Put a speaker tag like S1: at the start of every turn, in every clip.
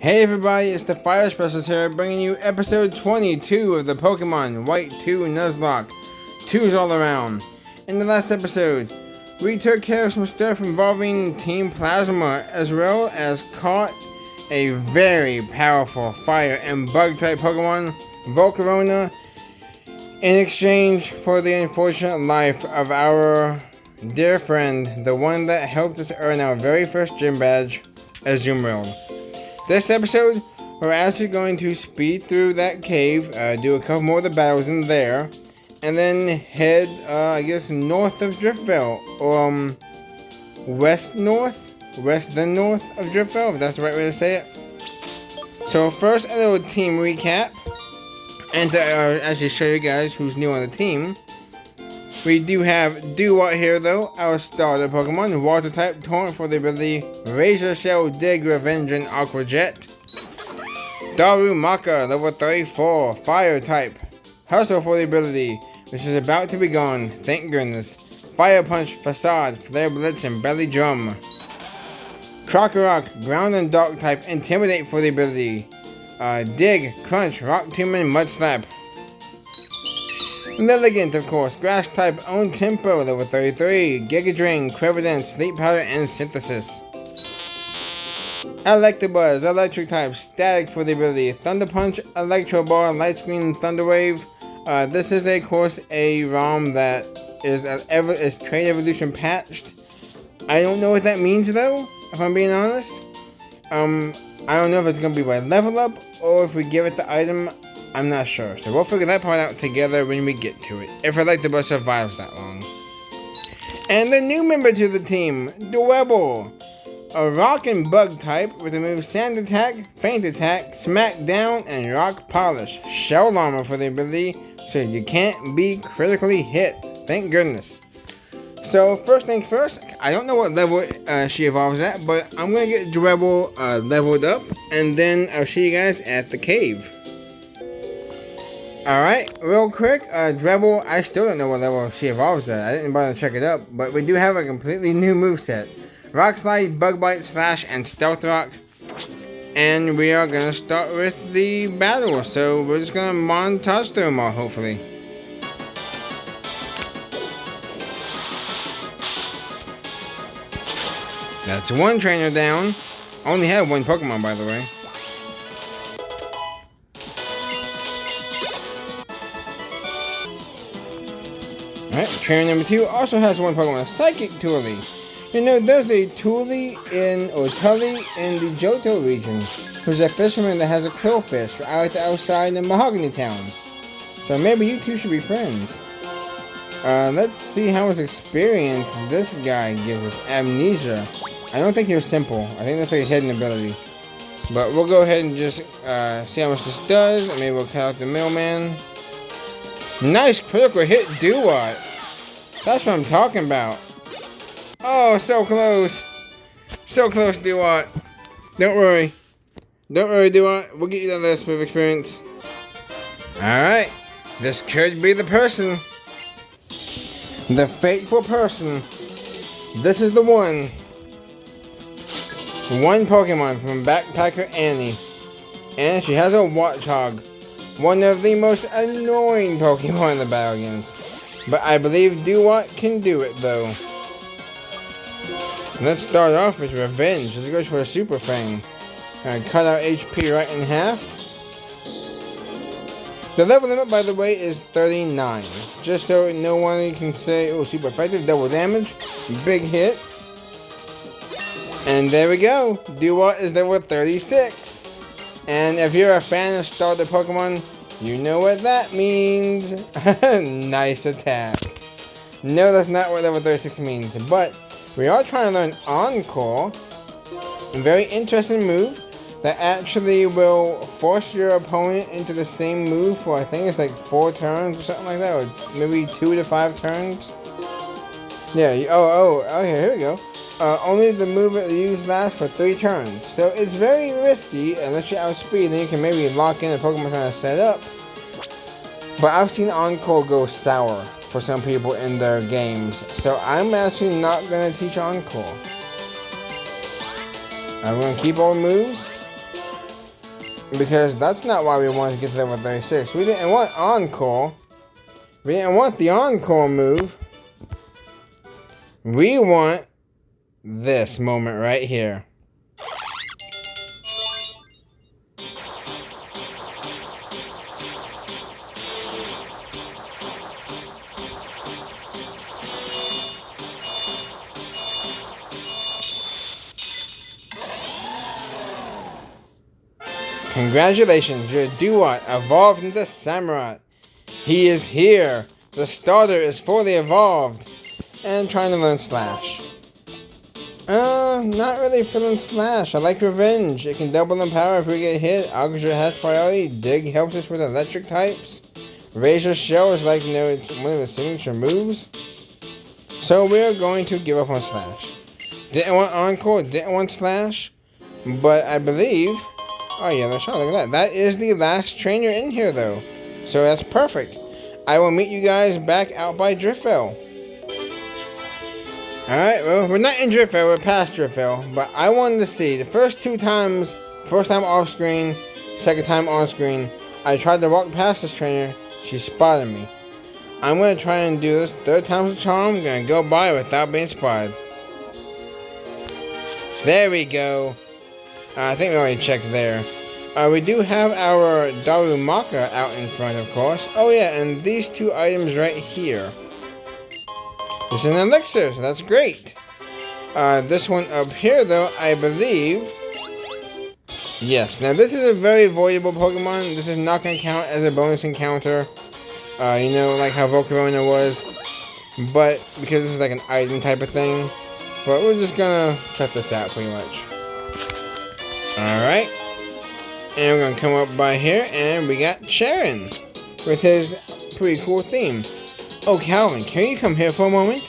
S1: Hey everybody, it's the Fire Specialist here, bringing you episode 22 of the Pokemon White 2 Nuzlocke. 2's all around. In the last episode, we took care of some stuff involving Team Plasma, as well as caught a very powerful fire and bug type Pokemon, Volcarona, in exchange for the unfortunate life of our dear friend, the one that helped us earn our very first gym badge, Azumarill. This episode, we're actually going to speed through that cave, do a couple more of the battles in there, and then head, I guess, north of Driftvale, or west than north of Driftvale, if that's the right way to say it. So first, a little team recap, and to actually show you guys who's new on the team. We do have Duwat here though, our starter Pokemon, Water type, Torrent for the ability, Razor Shell, Dig, Revenge, and Aqua Jet. Darumaka, level 34, Fire type, Hustle for the ability, which is about to be gone, thank goodness. Fire Punch, Facade, Flare Blitz, and Belly Drum. Krokorok, Ground and Dark type, Intimidate for the ability, Dig, Crunch, Rock Tomb, and Mud Slap. Lilligant, of course, Grass type, Own Tempo, level 33, Giga Drain, Quiver Dance, Sleep Powder, and Synthesis. Electabuzz, Electric type, Static for the ability, Thunder Punch, Electro Ball, Light Screen, Thunder Wave. This is, of course, a ROM that is Trade Evolution patched. I don't know what that means though, if I'm being honest. I don't know if it's going to be by level up, or if we give it the item. I'm not sure, so we'll figure that part out together when we get to it, if Electabuzz survives that long. And the new member to the team, Dwebble, a Rock and Bug type with the moves Sand Attack, Faint Attack, Smack Down, and Rock Polish. Shell Armor for the ability, so you can't be critically hit, thank goodness. So first things first, I don't know what level she evolves at, but I'm going to get Dwebble leveled up, and then I'll see you guys at the cave. Alright, real quick, Dwebble, I still don't know what level she evolves at. I didn't bother to check it up, but we do have a completely new moveset. Rock Slide, Bug Bite, Slash, and Stealth Rock. And we are going to start with the battle, so we're just going to montage through them all, hopefully. That's one trainer down. Only had one Pokemon, by the way. Alright, trainer number 2 also has one Pokemon, Psychic Toolie. You know, there's a Tully in the Johto region, who's a fisherman that has a quillfish out outside in Mahogany Town. So maybe you two should be friends. Let's see how much experience this guy gives us. Amnesia. I don't think he was simple. I think that's like a hidden ability. But we'll go ahead and just see how much this does, and maybe we'll cut out the middleman. Nice critical hit, Duwat. That's what I'm talking about. Oh, so close. So close, Duwat. Don't worry. Don't worry, Duwat. We'll get you that last move experience. Alright. This could be the person. The fateful person. This is the one. One Pokemon from Backpacker Annie. And she has a Watchog. One of the most annoying Pokemon in the battle against. But I believe Duwat can do it though. Let's start off with Revenge. Let's go for a Super Fang. Cut our HP right in half. The level limit, by the way, is 39. Just so no one can say, oh, super effective, double damage, big hit. And there we go. Duwat is level 36. And if you're a fan of starter Pokemon, you know what that means. Nice attack. No, that's not what level 36 means. But we are trying to learn Encore. A very interesting move that actually will force your opponent into the same move for, I think it's like 4 turns or something like that. Or maybe 2 to 5 turns. Yeah, okay, here we go. Only the move that you use lasts for 3 turns. So it's very risky unless you outspeed, then you can maybe lock in a Pokemon trying to set up. But I've seen Encore go sour for some people in their games. So I'm actually not going to teach Encore. I'm going to keep all moves. Because that's not why we wanted to get to level 36. We didn't want Encore. We didn't want the Encore move. We want this moment right here. Congratulations, your Duat evolved into Samurai. He is here. The starter is fully evolved. And trying to learn Slash. Not really feeling Slash. I like Revenge. It can double in power if we get hit. Algager has priority. Dig helps us with electric types. Razor Shell is like, it's one of its signature moves. So we're going to give up on Slash. Didn't want Encore, didn't want Slash. But I believe... Oh, Yellow Shell, look at that. That is the last trainer in here, though. So that's perfect. I will meet you guys back out by Driftvale. Alright, well, we're not in Driftvale, we're past Driftvale. But I wanted to see, the first two times, first time off screen, second time on screen, I tried to walk past this trainer, she spotted me. I'm going to try and do this, third time's the charm, I'm going to go by without being spotted. There we go. I think we already checked there. We do have our Darumaka out in front, of course. Oh yeah, and these two items right here. This is an elixir, so that's great. This one up here, though, I believe... Yes, now this is a very voidable Pokemon. This is not going to count as a bonus encounter. You know, like how Volcarona was. But, because this is like an item type of thing. But we're just going to cut this out, pretty much. Alright. And we're going to come up by here, and we got Sharon. With his pretty cool theme. Oh, Calvin, can you come here for a moment?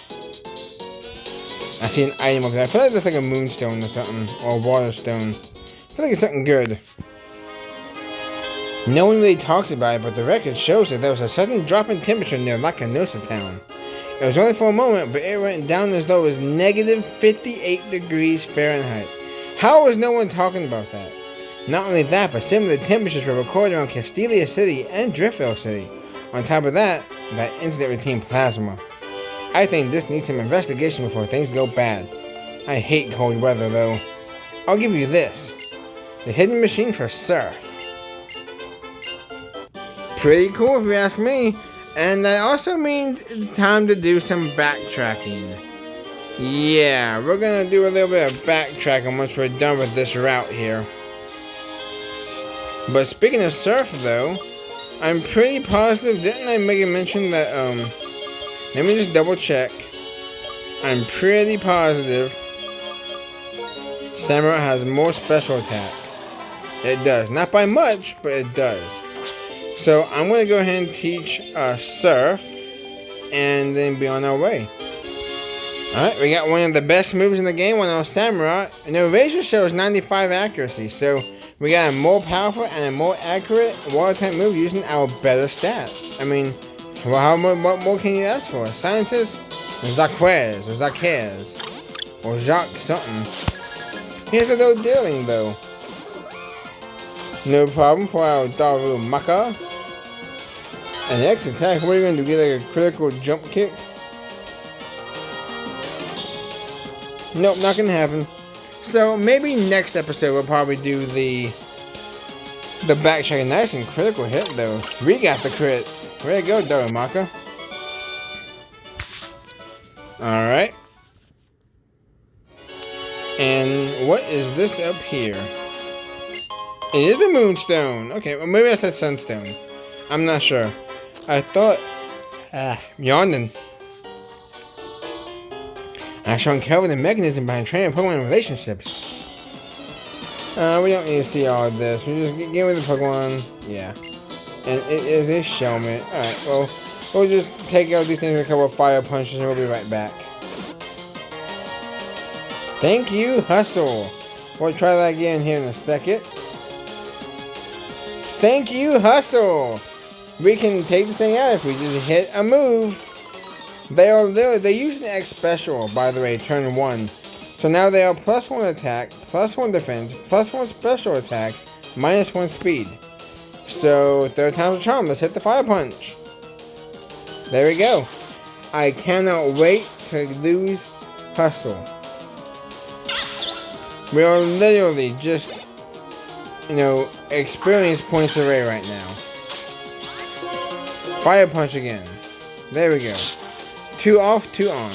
S1: I see an item over there. I feel like that's like a moonstone or something. Or a water stone. I feel like it's something good. No one really talks about it, but the record shows that there was a sudden drop in temperature near Lakanosa town. It was only for a moment, but it went down as though it was negative 58 degrees Fahrenheit. How was no one talking about that? Not only that, but similar temperatures were recorded around Castelia City and Driftvale City. On top of that, that incident with Team Plasma. I think this needs some investigation before things go bad. I hate cold weather, though. I'll give you this. The hidden machine for Surf. Pretty cool if you ask me. And that also means it's time to do some backtracking. Yeah, we're gonna do a little bit of backtracking once we're done with this route here. But speaking of Surf, though, I'm pretty positive, didn't I make a mention that, let me just double check. I'm pretty positive Samurai has more special attack. It does. Not by much, but it does. So I'm going to go ahead and teach Surf, and then be on our way. Alright, we got one of the best moves in the game, one on Samurai. And the Razor shows 95 accuracy, so we got a more powerful and a more accurate water type move using our better stat. I mean, well, what more can you ask for? Scientist, Zaquez, or Zaquez, or Jacques something. Here's a little dealing though. No problem for our Darumaka. And X attack, what are you going to do? Get like a critical jump kick? Nope, not going to happen. So maybe next episode we'll probably do the backtracking. Nice and critical hit though. We got the crit. Way to go, Darumaka. Alright. And what is this up here? It is a moonstone. Okay, well maybe I said sunstone. I'm not sure. I thought... yawning. I shall uncover the mechanism behind training Pokemon relationships. We don't need to see all of this. We just get with the Pokemon. Yeah. And it is a Shelmet. Alright, well, we'll just take out these things with a couple of fire punches and we'll be right back. Thank you, Hustle. We'll try that again here in a second. Thank you, Hustle. We can take this thing out if we just hit a move. They use an X special, by the way, turn 1. So now they are +1 attack, +1 defense, +1 special attack, -1 speed. So, third time's a charm. Let's hit the Fire Punch. There we go. I cannot wait to lose Hustle. We are literally just, experience points away right now. Fire Punch again. There we go. 2 off, 2 on.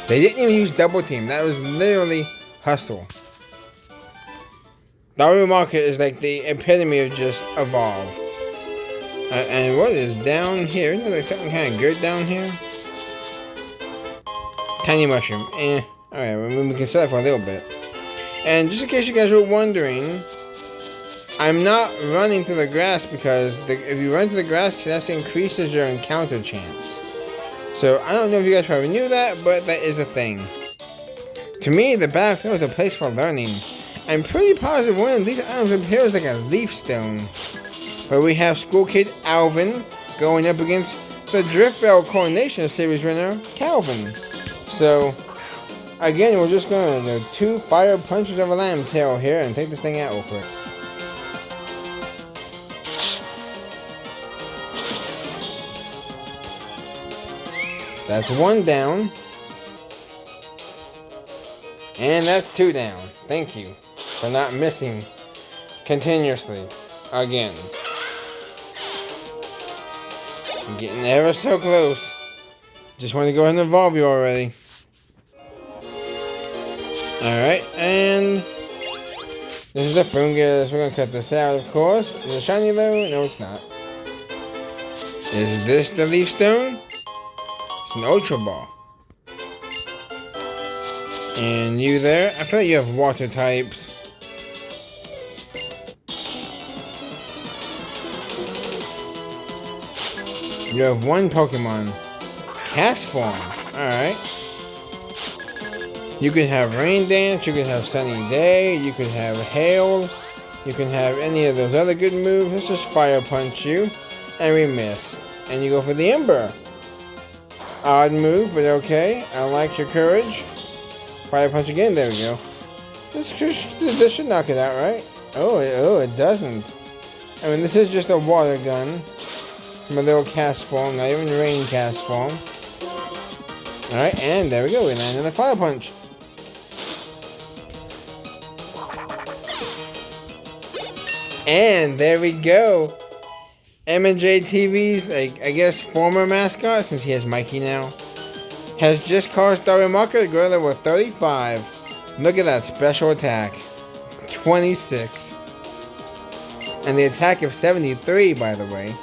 S1: They didn't even use Double Team. That was literally Hustle. Darumaka is like the epitome of just evolve. And what is down here? Isn't there like something kind of good down here? Tiny Mushroom. Alright, well, we can set it for a little bit. And just in case you guys were wondering, I'm not running through the grass because if you run through the grass, that increases your encounter chance. So I don't know if you guys probably knew that, but that is a thing. To me, the battlefield is a place for learning. I'm pretty positive one of these items appears like a leaf stone. But we have School Kid Alvin going up against the Drift Bell Coronation Series winner, Calvin. So, again, we're just going to do 2 Fire Punches of a Lamb Tail here and take this thing out real quick. That's 1 down. And that's 2 down. Thank you for not missing continuously again. I'm getting ever so close. Just want to go ahead and evolve you already. Alright, and this is the fungus. We're going to cut this out, of course. Is it shiny though? No, it's not. Is this the leaf stone? It's an Ultra Ball. And you there? I feel like you have water types. You have 1 Pokemon. Cast Form. Alright. You could have Rain Dance, you could have Sunny Day, you could have Hail, you can have any of those other good moves. Let's just Fire Punch you. And we miss. And you go for the Ember. Odd move, but okay. I like your courage. Fire Punch again. There we go. This should knock it out, right? Oh, it doesn't. I mean, this is just a water gun. From a little cast form, not even rain cast form. Alright, and there we go. We landed the Fire Punch. And there we go. M&J TV's, I guess, former mascot, since he has Mikey now, has just caused Darumaka to go to level 35. Look at that special attack. 26. And the attack of 73, by the way.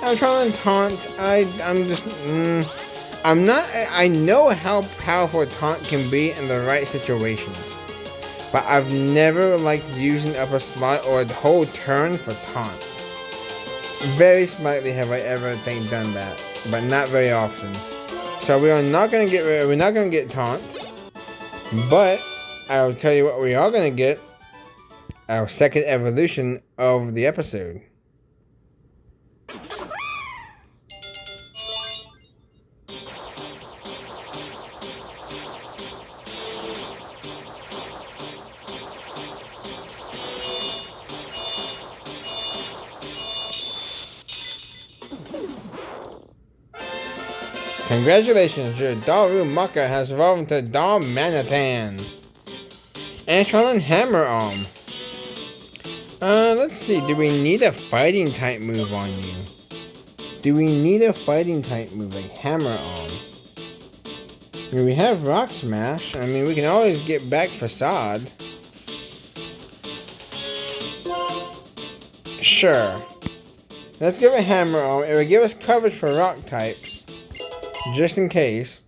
S1: I'm trying to taunt. I know how powerful a taunt can be in the right situations. But I've never liked using up a slot or a whole turn for taunt. Very slightly have I ever done that, but not very often. So we're not gonna get taunt. But I'll tell you what we are gonna get. Our second evolution of the episode. Congratulations, your Darumaka has evolved into Darmanitan. Antron Hammer Arm. Let's see, do we need a fighting type move on you? Do we need a fighting type move like Hammer Arm? I mean, we have Rock Smash. I mean, we can always get back Facade. Sure. Let's give it Hammer Arm. It will give us coverage for rock types. Just in case.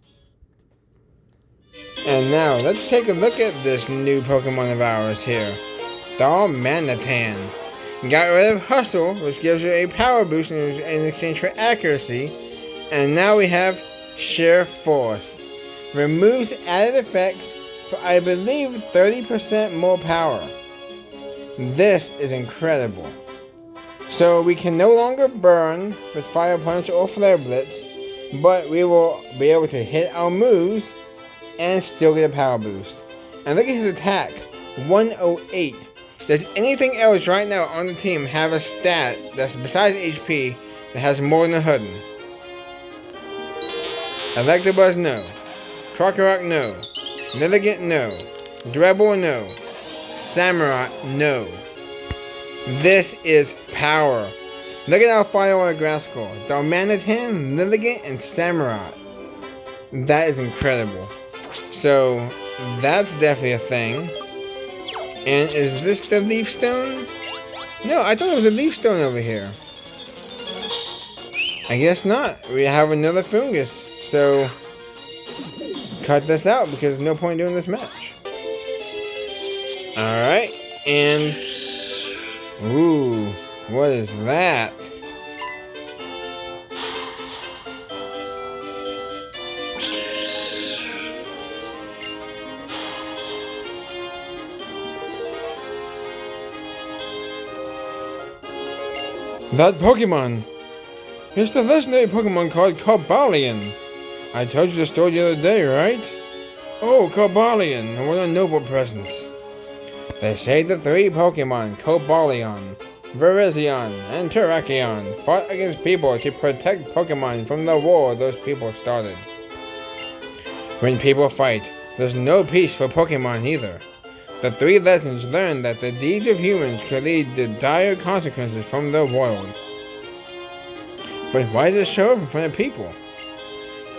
S1: And now, let's take a look at this new Pokemon of ours here. Darmanitan. Got rid of Hustle, which gives you a power boost in exchange for accuracy. And now we have Sheer Force. Removes added effects for, I believe, 30% more power. This is incredible. So we can no longer burn with Fire Punch or Flare Blitz, but we will be able to hit our moves and still get a power boost. And look at his attack, 108. Does anything else right now on the team have a stat that's besides HP that has more than 100? Electabuzz, no. Krokorok, no. Nilligant, no. Drebel, no. Samurott, no. This is power. Look at our Fire Grass Core. Darmanitan, Nilligant, and Samurott. That is incredible. So, that's definitely a thing. And is this the Leaf Stone? No, I thought it was a Leaf Stone over here. I guess not. We have another fungus. So, cut this out because there's no point doing this match. Alright, and... Ooh, what is that? That Pokemon! It's the legendary Pokemon called Cobalion. I told you the story the other day, right? Oh, Cobalion, what a noble presence. They say the three Pokemon, Cobalion, Virizion, and Terrakion, fought against people to protect Pokemon from the war those people started. When people fight, there's no peace for Pokemon either. The three legends learned that the deeds of humans could lead to dire consequences from the world. But why does it show up in front of people?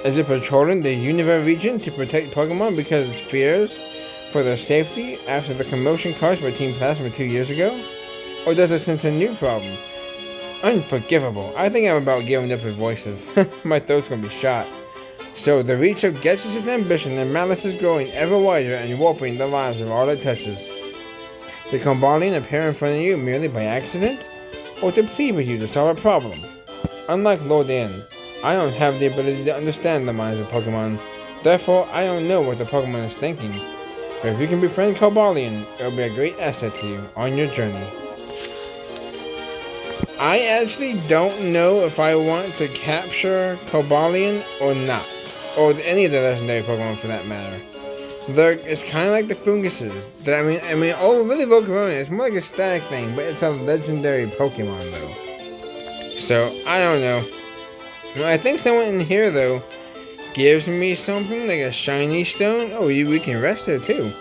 S1: Is it patrolling the Unova region to protect Pokemon because it fears for their safety after the commotion caused by Team Plasma 2 years ago? Or does it sense a new problem? Unforgivable. I think I'm about giving up with voices. My throat's gonna be shot. So the reach of Getch's ambition and malice is growing ever wider and warping the lives of all it touches. Did Cobalion appear in front of you merely by accident? Or to plead with you to solve a problem? Unlike Lord N, I don't have the ability to understand the minds of Pokemon. Therefore, I don't know what the Pokemon is thinking. But if you can befriend Cobalion, it will be a great asset to you on your journey. I actually don't know if I want to capture Cobalion or not. Or any of the legendary Pokemon for that matter. It's kind of like the funguses. I mean, oh, really Volcarona, it's more like a static thing, but it's a legendary Pokemon though. So, I don't know. I think someone in here though gives me something like a shiny stone. Oh, we can rest there too.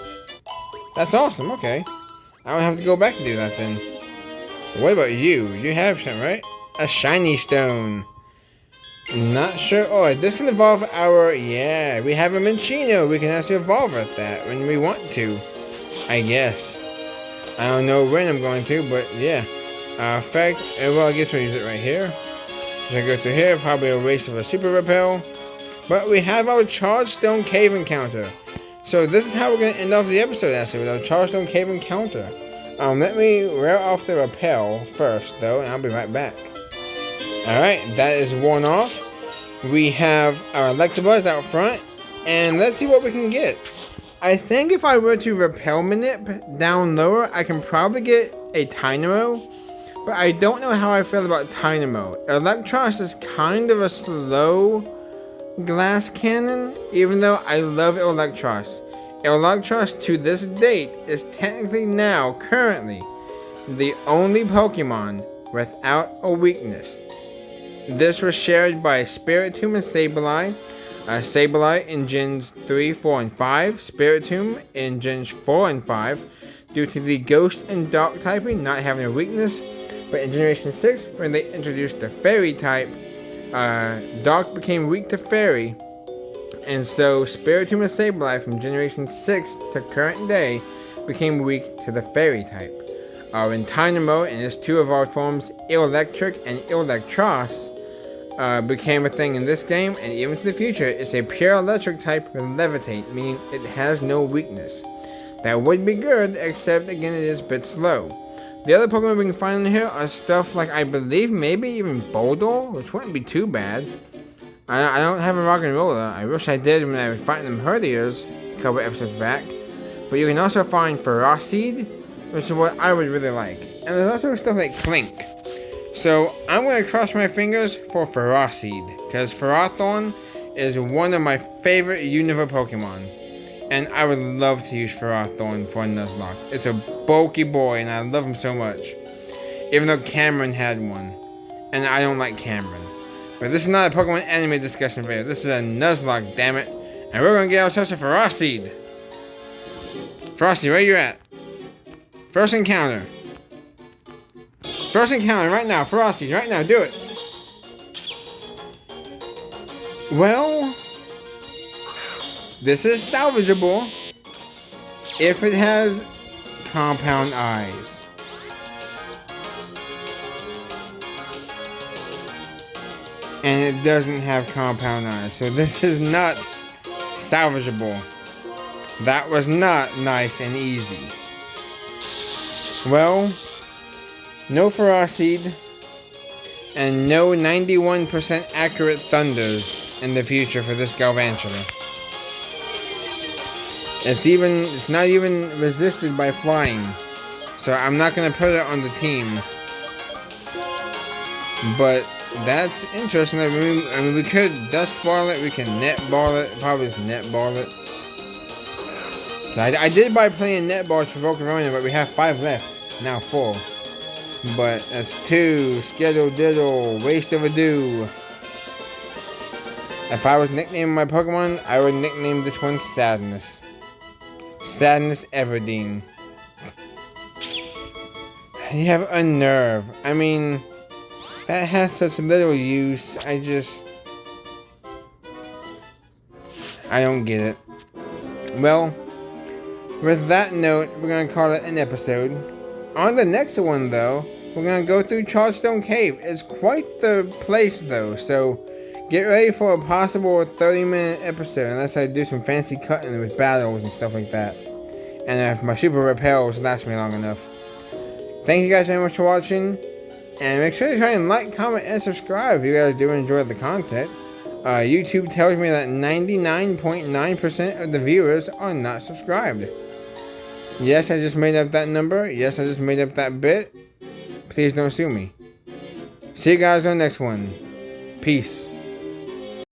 S1: That's awesome, okay. I don't have to go back and do that then. What about you? You have something, right? A shiny stone. Not sure. Oh, this can evolve our... Yeah, we have a Minchino. We can actually evolve at that when we want to. I guess. I don't know when I'm going to, but yeah. Effect. Well, I guess we'll use it right here. If I go through here, probably a waste of a Super Repel. But we have our Chargestone Cave encounter. So this is how we're going to end off the episode, actually, with our Chargestone Cave encounter. Let me wear off the Repel first, though, and I'll be right back. Alright, that is worn off. We have our Electabuzz out front, and let's see what we can get. I think if I were to Repel Manip down lower, I can probably get a Tynamo, but I don't know how I feel about Tynamo. Electros is kind of a slow glass cannon, even though I love Electros. Electros to this date is technically now, currently, the only Pokemon without a weakness. This was shared by Spiritomb and Sableye. Sableye in Gens 3, 4, and 5. Spiritomb in Gens 4 and 5 due to the Ghost and Dark typing not having a weakness. But in Generation 6, when they introduced the Fairy type, Dark became weak to Fairy. And so Spiritomb and Sableye from Generation 6 to current day became weak to the Fairy type. In Tynamo and its two evolved forms, Electric and Electros, became a thing in this game, and even to the future, it's a pure electric type with Levitate, meaning it has no weakness. That would be good, except again it is a bit slow. The other Pokemon we can find in here are stuff like, I believe, maybe even Boldor, which wouldn't be too bad. I don't have a Rock and Roller. I wish I did when I was fighting them Herdiers a couple episodes back. But you can also find Ferocity, which is what I would really like. And there's also stuff like Clink. So I'm going to cross my fingers for Ferocity, because Ferrothorn is one of my favorite Unova Pokemon. And I would love to use Ferrothorn for a Nuzlocke. It's a bulky boy, and I love him so much. Even though Cameron had one. And I don't like Cameron. But this is not a Pokemon anime discussion video. This is a Nuzlocke, damn it. And we're going to get ourselves a Ferocity. Frosty, where you at? First encounter. First encounter right now. Ferocity, right now. Do it. Well, this is salvageable if it has compound eyes. And it doesn't have compound eyes, so this is not salvageable. That was not nice and easy. Well, no Ferocity and no 91% accurate Thunders in the future for this Galvantula. It's not even resisted by flying, so I'm not gonna put it on the team. But that's interesting. I mean, we could Dusk Ball it, we can Net Ball it, probably just Net Ball it. I did by playing Net Ball to provoke Verona, but we have 5 left, now 4. But that's 2, Skittle Diddle, Waste of a Do. If I was nicknaming my Pokemon, I would nickname this one Sadness. Sadness Everdeen. You have a Nerve. I mean, that has such little use. I don't get it. Well, with that note, we're going to call it an episode. On the next one, though, we're going to go through Chargestone Cave. It's quite the place, though, so get ready for a possible 30-minute episode, unless I do some fancy cutting with battles and stuff like that. And if my super repels last me long enough. Thank you guys very much for watching. And make sure to try and like, comment, and subscribe if you guys do enjoy the content. YouTube tells me that 99.9% of the viewers are not subscribed. Yes, I just made up that number. Yes, I just made up that bit. Please don't sue me. See you guys on the next one. Peace.